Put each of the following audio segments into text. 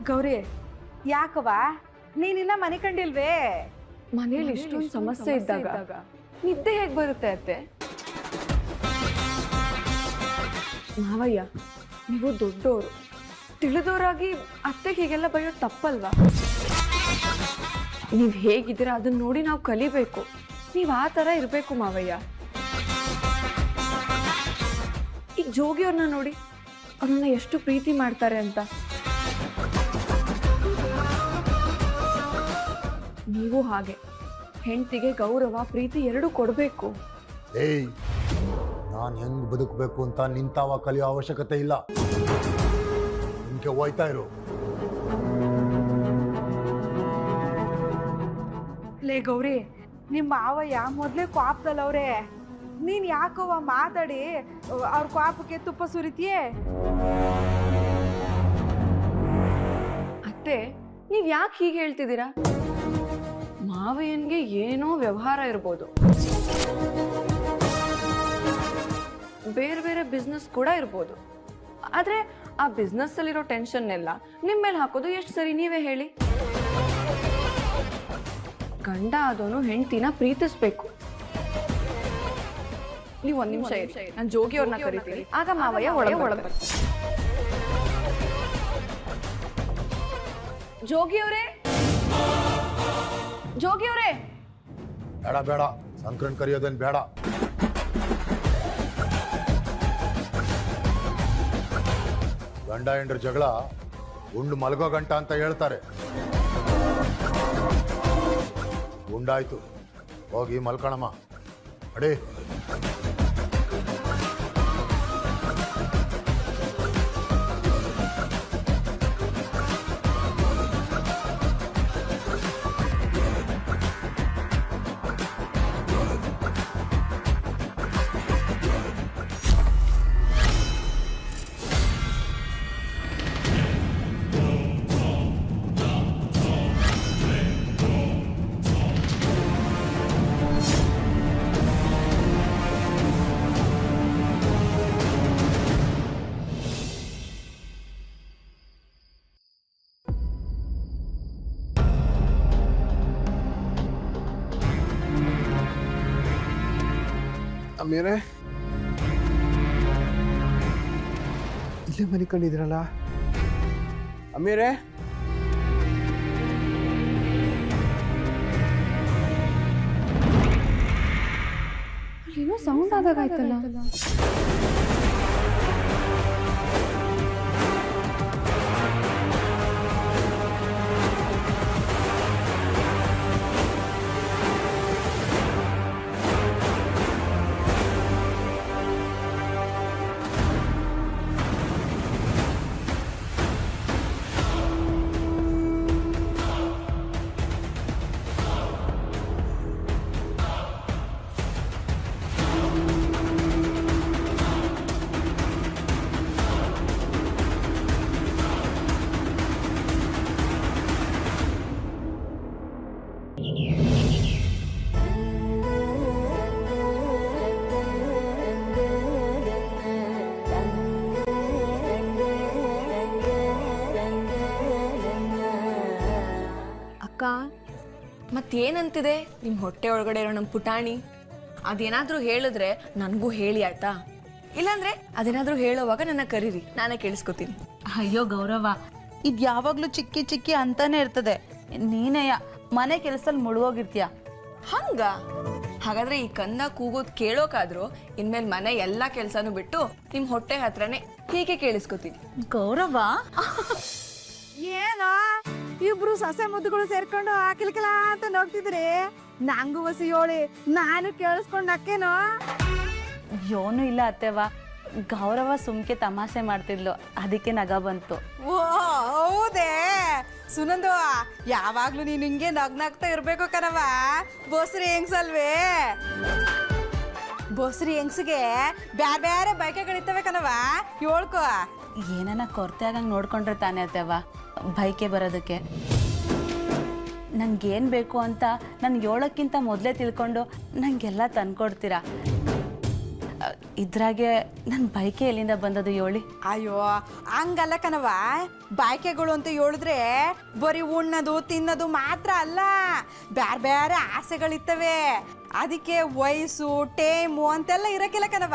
ಗೌರಿ ಯಾಕವ ನೀನಿನ್ನ ಮನೆ ಕಂಡಿಲ್ವೇ? ಮನೇಲಿ ಇಷ್ಟೊಂದು ಸಮಸ್ಯೆ ಇದ್ದಾಗ ನಿದ್ದೆ ಹೇಗೆ ಬರುತ್ತೆ ಅತ್ತೆ? ಮಾವಯ್ಯ, ನೀವು ದೊಡ್ಡೋರು, ತಿಳಿದವರಾಗಿ ಅತ್ತೆಗೆ ಹೀಗೆಲ್ಲ ಬೈಯೋದು ತಪ್ಪಲ್ವಾ? ನೀವು ಹೇಗಿದ್ದೀರಾ ಅದನ್ನ ನೋಡಿ ನಾವು ಕಲಿಬೇಕು. ನೀವು ಆ ಥರ ಇರಬೇಕು ಮಾವಯ್ಯ. ಈಗ ಜೋಗಿಯವ್ರನ್ನ ನೋಡಿ, ಅವ್ರನ್ನ ಎಷ್ಟು ಪ್ರೀತಿ ಮಾಡ್ತಾರೆ ಅಂತ. ನೀವು ಹಾಗೆ ಹೆಂಡತಿಗೆ ಗೌರವ ಪ್ರೀತಿ ಎರಡೂ ಕೊಡಬೇಕು. ಏಯ್, ನಾನು ಹೆಂಗ್ ಬದುಕಬೇಕು ಅಂತ ನಿಂತಾವ ಕಲಿಯೋ ಅವಶ್ಯಕತೆ ಇಲ್ಲ. ನಿಮ್ಗೆ ಹೋಯ್ತಾ ಇರು. ಲೇ ಗೌರಿ, ನಿಮ್ಮ ಮಾವಯ್ಯ ಮೊದ್ಲೇ ಕೋಪದಲ್ಲವ್ರೆ. ನೀನ್ ಯಾಕವ್ವ ಮಾತಾಡಿ ಅವ್ರ ಕೋಪಕ್ಕೆ ತುಪ್ಪ ಸುರಿತೀಯೇ? ಅತ್ತೆ, ನೀವ್ ಯಾಕೆ ಹೀಗೆ ಹೇಳ್ತಿದ್ದೀರಾ? ಮಾವಯ್ಯನ್ಗೆ ಏನೋ ವ್ಯವಹಾರ ಇರ್ಬೋದು, ಬೇರೆ ಬೇರೆ ಬಿಸ್ನೆಸ್ ಕೂಡ ಇರ್ಬೋದು. ಆದ್ರೆ ಆ ಬಿಸ್ನೆಸ್ ಅಲ್ಲಿರೋ ಟೆನ್ಷನ್ ಎಲ್ಲ ನಿಮ್ಮ ಮೇಲೆ ಹಾಕೋದು ಎಷ್ಟು ಸರಿ? ನೀವೇ ಹೇಳಿ. ಗಂಡ ಆದವನು ಹೆಂಡತಿನ ಪ್ರೀತಿಸ್ಬೇಕು. ನೀವು ಒಂದ್ ನಿಮಿಷ ಇರಿ, ನಾನು ಜೋಗಿ ಅವ್ರನ್ನ ಕರಿತೀನಿ, ಆಗ ಮಾವಯ್ಯ ಒಳಗೆ ಬರ್ತಾರೆ. ಜೋಗಿ ಅವರೇ, ಜೋಗಿ ಅವರೇ. ಬೇಡ ಬೇಡ, ಸಂಕ್ರಮಣ ಕರೆಯೋದೇನು ಬೇಡ. ಗಂಡ ಹೆಂಡ್ರ ಜಗಳ ಉಂಡು ಮಲಗೋ ಗಂಟ ಅಂತ ಹೇಳ್ತಾರೆ. ಉಂಡಾಯ್ತು, ಹೋಗಿ ಮಲ್ಕಣಮ್ಮ. ಅಡೇ, ಅಮೀರೆ, ಇಲ್ಲೇ ಮನೆ ಕಂಡಿದ್ರಲ್ಲ ಅಮೀರೆ? ಏನೋ ಸೌಂಡ್ ಆದಾಗಾಯ್ತಲ್ಲ. ಮತ್ತೇನಂತಿದೆ ನಿಮ್ಮ ಹೊಟ್ಟೆ ಒಳಗಡೆ ಇರೋ ನಮ್ಮ ಪುಟಾಣಿ? ಅದೇನಾದ್ರೂ ಹೇಳಿದ್ರೆ ನನಗೂ ಹೇಳಿ ಆಯ್ತಾ? ಇಲ್ಲಾಂದ್ರೆ ಅದೇನಾದ್ರೂ ಹೇಳೋವಾಗ ನನ್ನ ಕರೀರಿ, ನಾನೇ ಕೇಳಿಸ್ಕೊತೀನಿ. ಅಯ್ಯೋ ಗೌರವ, ಇದು ಯಾವಾಗ್ಲೂ ಚಿಕ್ಕಿ ಚಿಕ್ಕಿ ಅಂತಾನೆ ಇರ್ತದೆ. ನೀನೆಯ ಮನೆ ಕೆಲಸದಲ್ಲಿ ಮುಳುಗೋಗಿರ್ತೀಯ. ಹಂಗ ಹಾಗಾದ್ರೆ ಈ ಕಂದ ಕೂಗೋದ್ ಕೇಳೋಕಾದ್ರೂ ಇನ್ಮೇಲೆ ಮನೆ ಎಲ್ಲಾ ಕೆಲ್ಸಾನು ಬಿಟ್ಟು ನಿಮ್ ಹೊಟ್ಟೆ ಹತ್ರನೇ ಹೀಗೆ ಕೇಳಿಸ್ಕೊತೀನಿ. ಗೌರವ, ಏನೋ ಇಬ್ರು ಸೊಸೆ ಮುದ್ದುಗಳು ಸೇರ್ಕೊಂಡು ಕಿಲಕಿಲ ಅಂತ ನೋಡ್ತಿದ್ರಿ. ನಂಗೂ ಹೊಸಿ ಹೇಳಿ, ನಾನು ಕೇಳಿಸ್ಕೊಂಡ್ ಅಕ್ಕೇನೋ. ಯೋನು ಇಲ್ಲ ಅತ್ತೆವ, ಗೌರವ ಸುಮ್ಕೆ ತಮಾಷೆ ಮಾಡ್ತಿದ್ಲು, ಅದಕ್ಕೆ ನಗ ಬಂತು. ಓ ಹೌದೇ ಸುನಂದು, ಯಾವಾಗ್ಲೂ ನೀನ್ ಹಿಂಗೆ ನಗ್ನಾಗ್ತಾ ಇರ್ಬೇಕು ಕಣವ. ಬೋಸ್ರಿ ಹೆಂಗ್ಸಲ್ವೇ? ಬೋಸ್ರಿ ಹೆಂಗ್ಸಿಗೆ ಬ್ಯಾರೆ ಬ್ಯಾರೆ ಬೈಕೆಗಳಿರ್ತವೆ ಕಣವ, ಹೇಳ್ಕೊ. ಏನನ್ನ ಕೊರತೆ ಆಗಂಗೆ ನೋಡ್ಕೊಂಡ್ರೆ ತಾನೇ ಅತ್ತೆವ ಬೈಕೆ ಬರೋದಕ್ಕೆ. ನಂಗೇನು ಬೇಕು ಅಂತ ನನ್ಗೆ ಹೇಳೋಕ್ಕಿಂತ ಮೊದಲೇ ತಿಳ್ಕೊಂಡು ನಂಗೆಲ್ಲ ತಂದ್ಕೊಡ್ತೀರಾ. ಇದ್ರಾಗೆ ನನ್ನ ಬೈಕೆ ಎಲ್ಲಿಂದ ಬಂದದು ಯೋಳಿ? ಅಯ್ಯೋ ಹಂಗಲ್ಲ ಕಣವ, ಬಾಯ್ಕೆಗಳು ಅಂತ ಹೇಳಿದ್ರೆ ಬರೀ ಉಣ್ಣೋದು ತಿನ್ನೋದು ಮಾತ್ರ ಅಲ್ಲ, ಬೇರೆ ಬೇರೆ ಆಸೆಗಳಿರ್ತವೆ. ಅದಕ್ಕೆ ವಯಸ್ಸು ಟೈಮು ಅಂತೆಲ್ಲ ಇರಕ್ಕಿಲ್ಲ ಕಣವ.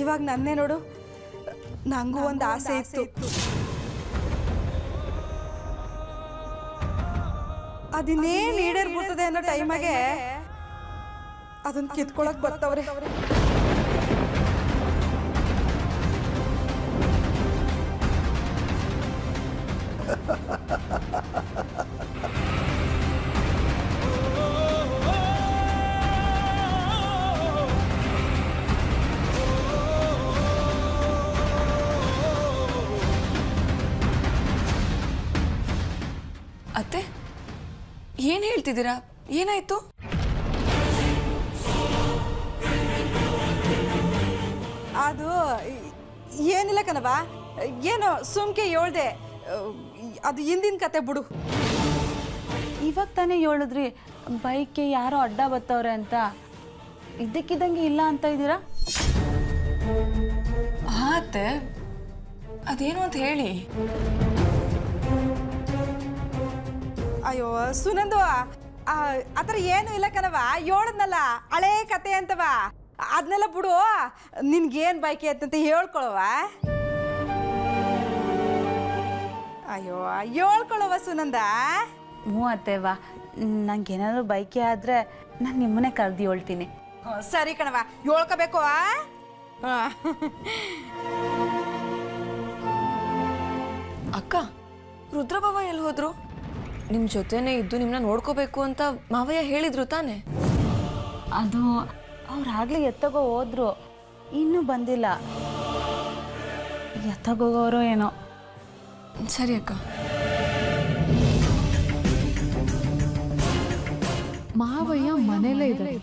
ಇವಾಗ ನನ್ನೇ ನೋಡು, ನಂಗೂ ಒಂದು ಆಸೆ ಇತ್ತು. ಅದಿನ್ನೇನು ಈಡೇರ್ಬಿಡ್ತದೆ ಅನ್ನೋ ಟೈಮಾಗೆ ಅದನ್ನ ಕಿತ್ಕೊಳಕ್ ಬರ್ತಾವ್ರೆ. ಅತ್ತೆ, ಏನ್ ಹೇಳ್ತಿದ್ದೀರಾ? ಏನಾಯ್ತು? ಅದು ಏನಿಲ್ಲ ಕಣವ, ಏನೋ ಸುಮ್ಕೆ ಹೇಳ್ದೆ, ಅದು ಹಿಂದಿನ ಕತೆ ಬಿಡು. ಇವಾಗ ತಾನೇ ಹೇಳಿದ್ರಿ ಬೈಕ್ಗೆ ಯಾರೋ ಅಡ್ಡ ಬರ್ತವ್ರೆ ಅಂತ, ಇದ್ದಕ್ಕಿದ್ದಂಗೆ ಇಲ್ಲ ಅಂತ ಇದ್ದೀರಾ? ಹಾ ಅತ್ತೆ, ಅದೇನು ಅಂತ ಹೇಳಿ. ಅಯ್ಯೋ ಸುನಂದು, ಆ ಥರ ಏನೂ ಇಲ್ಲ ಕಣವ, ಹೇಳದ್ನಲ್ಲ ಹಳೇ ಕತೆ ಅಂತವ, ಅದನ್ನೆಲ್ಲ ಬಿಡು. ನಿನ್ಗೇನು ಬೈಕೆ ಅಂತಂತ ಹೇಳ್ಕೊಳವ. ಅಯ್ಯೋ ಹೇಳ್ಕೊಳವ ಸುನಂದ. ಹ್ಞೂ ಅತ್ತೆವಾ, ನಂಗೇನಾದ್ರು ಬೈಕೆ ಆದರೆ ನಾನು ನಿಮ್ಮನ್ನೇ ಕರೆದು ಹೇಳ್ತೀನಿ. ಸರಿ ಕಣವ, ಹೇಳ್ಕೋಬೇಕು. ಅಕ್ಕ, ರುದ್ರಭವ ಎಲ್ಲಿ ಹೋದ್ರು? ನಿಮ್ಮ ಜೊತೆನೇ ಇದ್ದು ನಿಮ್ಮನ್ನ ನೋಡ್ಕೋಬೇಕು ಅಂತ ಮಾವಯ್ಯ ಹೇಳಿದ್ರು ತಾನೆ? ಅದು ಅವ್ರಾಗಲೇ ಎತ್ತಗೋ ಹೋದ್ರು, ಇನ್ನೂ ಬಂದಿಲ್ಲ. ಎತ್ತಗೋಗೋರು ಏನೋ. ಸರಿ ಅಕ್ಕ. ಮಾವಯ್ಯ ಮನೆಯಲ್ಲೇ ಇದ್ದಾರೆ,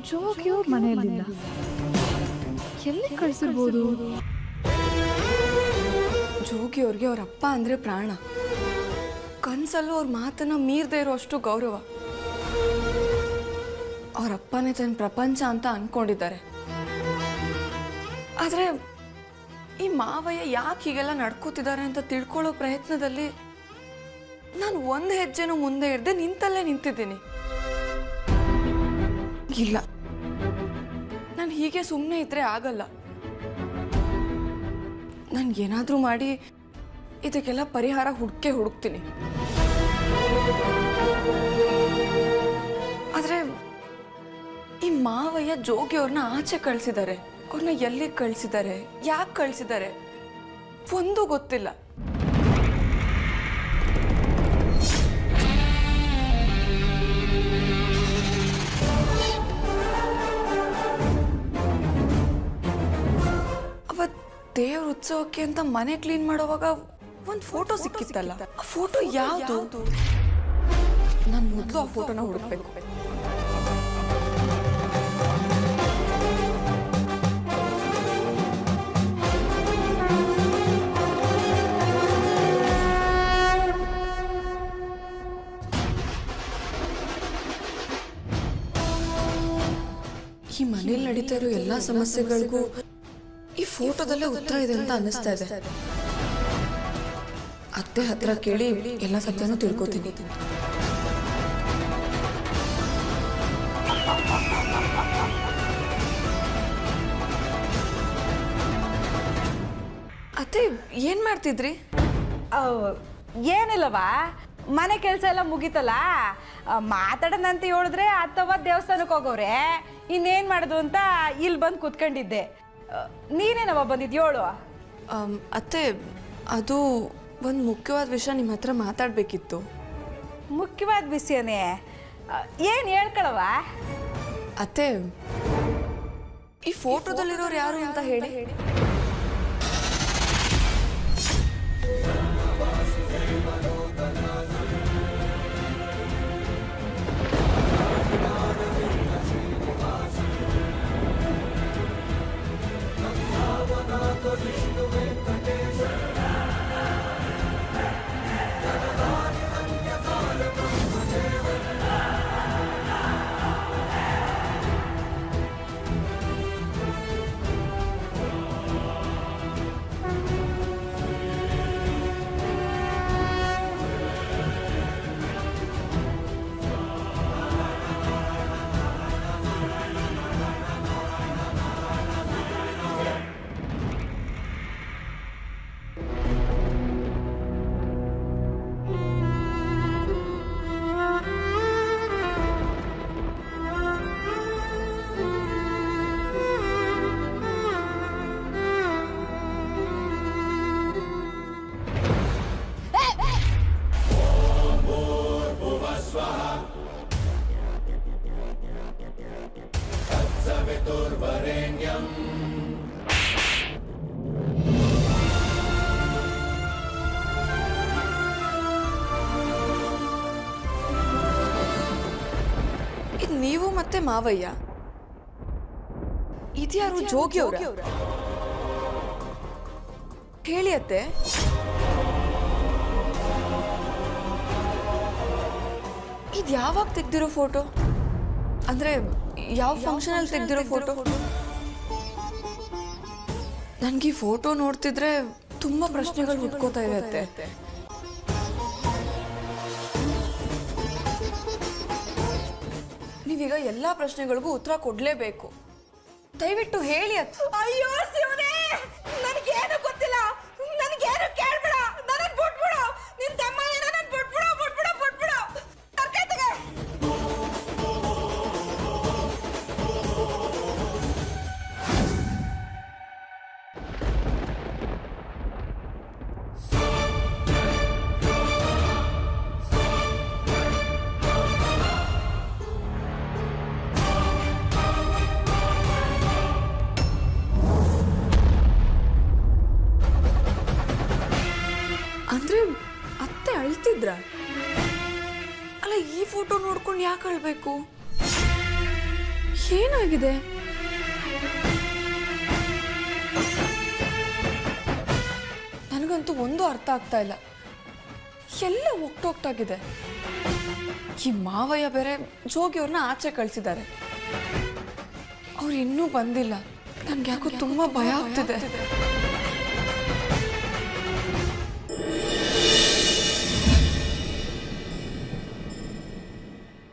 ಜೋಗಿಯವ್ರ ಮನೆಯಲ್ಲಿಲ್ಲ. ಎಲ್ಲಿ ಕಳಿಸಿರ್ಬೋದು? ಜೋಗಿ ಅವ್ರಿಗೆ ಅವ್ರ ಅಪ್ಪ ಅಂದ್ರೆ ಪ್ರಾಣ. ಕನ್ಸಲ್ಲೂ ಅವ್ರ ಮಾತನ್ನ ಮೀರದೇ ಇರೋ ಅಷ್ಟು ಗೌರವ. ಅವ್ರ ಅಪ್ಪನೇ ತನ್ನ ಪ್ರಪಂಚ ಅಂತ ಅನ್ಕೊಂಡಿದ್ದಾರೆ. ಆದ್ರೆ ಈ ಮಾವಯ್ಯ ಯಾಕೆ ಹೀಗೆಲ್ಲ ನಡ್ಕೋತಿದ್ದಾರೆ ಅಂತ ತಿಳ್ಕೊಳ್ಳೋ ಪ್ರಯತ್ನದಲ್ಲಿ ನಾನು ಒಂದು ಹೆಜ್ಜೆನೂ ಮುಂದೆ ಇರದೆ ನಿಂತಲ್ಲೇ ನಿಂತಿದ್ದೀನಿ. ಇಲ್ಲ, ನಾನು ಹೀಗೆ ಸುಮ್ಮನೆ ಇದ್ರೆ ಆಗಲ್ಲ. ನನ್ಗೇನಾದ್ರೂ ಮಾಡಿ ಇದಕ್ಕೆಲ್ಲ ಪರಿಹಾರ ಹುಡುಕ್ತೀನಿ. ಆದ್ರೆ ಈ ಮಾವಯ್ಯ ಜೋಗಿ ಅವ್ರನ್ನ ಆಚೆ ಕಳಿಸಿದ್ದಾರೆ. ಅವ್ರನ್ನ ಎಲ್ಲಿಗೆ ಕಳಿಸಿದ್ದಾರೆ, ಯಾಕೆ ಕಳಿಸಿದ್ದಾರೆ ಒಂದು ಗೊತ್ತಿಲ್ಲ. ಅವತ್ ದೇವ್ರ ಉತ್ಸವಕ್ಕೆ ಅಂತ ಮನೆ ಕ್ಲೀನ್ ಮಾಡೋವಾಗ ಒಂದು ಫೋಟೋ ಸಿಕ್ಕಿತ್ತಲ್ಲ, ಆ ಫೋಟೋ ಯಾವುದು? ನಾನು ಮೊದಲು ಆ ಫೋಟೋನ ಹುಡುಕ್ಬೇಕು. ಈ ಮನೇಲಿ ನಡೀತಾ ಇರೋ ಎಲ್ಲ ಸಮಸ್ಯೆಗಳಿಗೂ ಈ ಫೋಟೋದಲ್ಲೇ ಉತ್ತರ ಇದೆ ಅಂತ ಅನ್ನಿಸ್ತಾ ಇದೆ. ಅತ್ತೆ ಹತ್ರ ಕೇಳಿ ಎಲ್ಲ ಸತ್ಯನೂ ತಿಳ್ಕೊತೀನಿ. ಅತ್ತೆ, ಏನ್ ಮಾಡ್ತಿದ್ರಿ? ಏನಿಲ್ಲವಾ, ಮನೆ ಕೆಲಸ ಎಲ್ಲ ಮುಗೀತಲ್ಲ, ಮಾತಾಡೋಣಂತ ಹೇಳಿದ್ರೆ ಅಥವಾ ದೇವಸ್ಥಾನಕ್ಕೆ ಹೋಗೋರೆ, ಇನ್ನೇನು ಮಾಡೋದು ಅಂತ ಇಲ್ಲಿ ಬಂದು ಕೂತ್ಕೊಂಡಿದ್ದೆ. ನೀನೇನವ ಬಂದಿದ್ದು ಹೇಳು. ಅತ್ತೆ, ಅದು ಒಂದು ಮುಖ್ಯವಾದ ವಿಷಯ ನಿಮ್ಮ ಹತ್ರ ಮಾತಾಡಬೇಕಿತ್ತು. ಮುಖ್ಯವಾದ ವಿಷಯನೇ? ಏನು ಹೇಳ್ಕೊಳವ? ಅತ್ತೆ, ಈ ಫೋಟೋದಲ್ಲಿರೋರು ಯಾರು ಅಂತ ಹೇಳಿ. ಮತ್ತೆ ಮಾವಯ್ಯ, ಇದ್ಯಾರು ಜೋಗಿ ಅವ್ರ? ಹೇಳಿ ಅತ್ತೆ. ಇದು ಯಾವಾಗ ತೆಗ್ದಿರೋ ಫೋಟೋ? ಅಂದ್ರೆ ಯಾವ ಫಂಕ್ಷನ್ ಅಲ್ಲಿ ತೆಗ್ದಿರೋ ಫೋಟೋ? ನನ್ಗೆ ಈ ಫೋಟೋ ನೋಡ್ತಿದ್ರೆ ತುಂಬಾ ಪ್ರಶ್ನೆಗಳು ಹುಟ್ಕೋತಾ ಇದೆ ಅತ್ತೆ. ನೀವೀಗ ಎಲ್ಲಾ ಪ್ರಶ್ನೆಗಳಿಗೂ ಉತ್ತರ ಕೊಡ್ಲೇಬೇಕು. ದಯವಿಟ್ಟು ಹೇಳಿ ಅತ್ತೆ. ಅಯ್ಯೋ ಶಿವನೇ, ನನಗೇನು ಗೊತ್ತಿಲ್ಲ, ನನಗೇನು ಕೇಳ್ಬೇಡ, ನನಗೆ ಬಿಟ್ಬಿಡು, ನಿನ್ ತಮ್ಮ ನನ್ನ ಬಿಟ್ಬಿಡು ಬಿಟ್ಬಿಡು ಬಿಟ್ಬಿಡು, ತರ್ಕಾಯ್ತಗೆ. ಅಂದ್ರೆ ಅತ್ತೆ ಅಳ್ತಿದ್ರ? ಅಲ್ಲ, ಈ ಫೋಟೋ ನೋಡ್ಕೊಂಡು ಯಾಕೆ ಅಳ್ಬೇಕು? ಏನಾಗಿದೆ? ನನಗಂತೂ ಒಂದು ಅರ್ಥ ಆಗ್ತಾ ಇಲ್ಲ. ಎಲ್ಲ ಒಟ್ಟೋಗ್ತಾಗಿದೆ. ಈ ಮಾವಯ್ಯ ಬೇರೆ ಜೋಗಿ ಅವ್ರನ್ನ ಆಚೆ ಕಳ್ಸಿದ್ದಾರೆ. ಅವ್ರು ಇನ್ನೂ ಬಂದಿಲ್ಲ. ನನ್ಗೆ ಯಾಕೋ ತುಂಬಾ ಭಯ ಆಗ್ತಿದೆ.